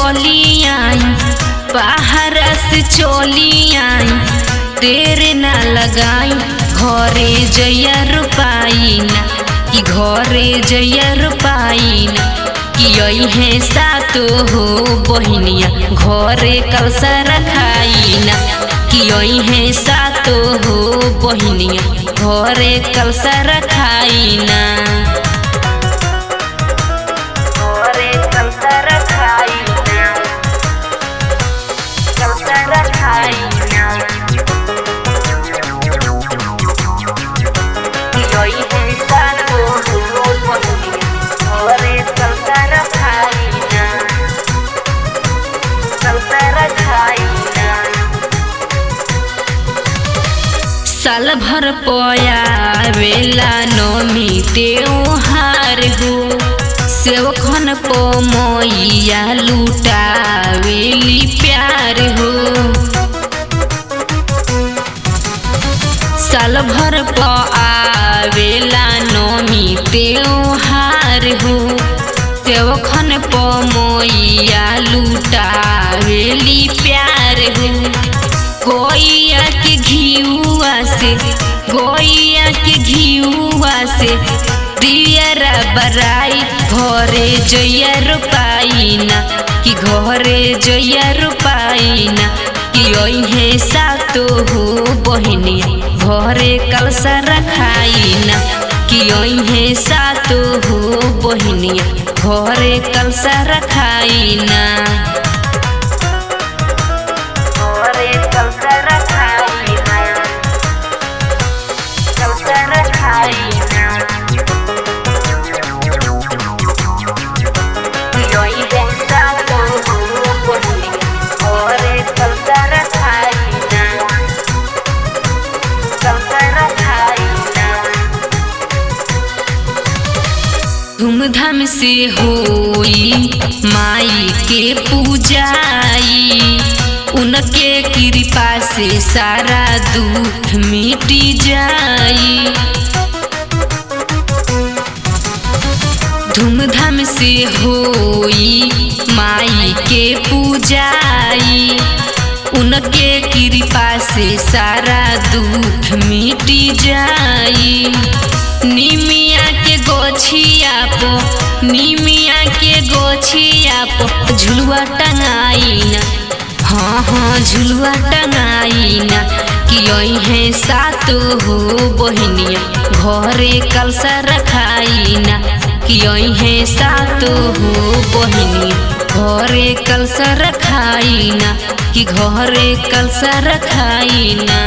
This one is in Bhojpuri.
चली आई, बाहर से चली आई, देर ना लगाई, घरे जइया रुपाई ना, कि घरे जइया रुपाई ना, कि है सातो हो बहिनिया घरे कलसा रखाई ना, कि है सातो हो बहिनिया घरे कलसा रखाई ना, घरे कलसा रखाई ना, कलसा रखाई ना, कि है सातो हो बहिनिया घरे कलसा रखाई ना, कलसा रखाई ना। साल भर पयावेला नमी त्योहार हो, सेवखन प मैया लुटावेली प्यार हो। साल भर पयावेला नमी त्योहार हो, सेवखन प मैया लुटावेली प्यार हो। गोइया के घिउआ से, गोइया के घिउआ से दियरा बराई, घरे जइया रुपाई ना, कि घरे जइया रुपाई ना, कि है सातो हो बहिनिया घरे कलसा रखाई ना, कि है सातो हो बहिनिया घरे कलसा रखाई ना, घरे कलसा रखाई ना, कलसा रखाई ना, है सातो हो बहिनिया घरे कलसा रखाई ना, कलसा रखाई ना। धूमधाम से होई माई के पूजाई, उनके कृपा से सारा दुख मिटी जाई। धूमधाम से होई माई के पूजाई, उनके कृपा से सारा दुख मिटी जाई। निमिया के गोछिया पो, निमिया के गोछिया पो झुलुआ टंगाई ना, हाँ हाँ झुलुआ टंगाई ना, कि है सातो हो बहिनिया घरे कलसा रखाई ना, कि है सातो हो बहिनिया घरे कलसा रखाई ना, कि घरे कलसा रखाई ना।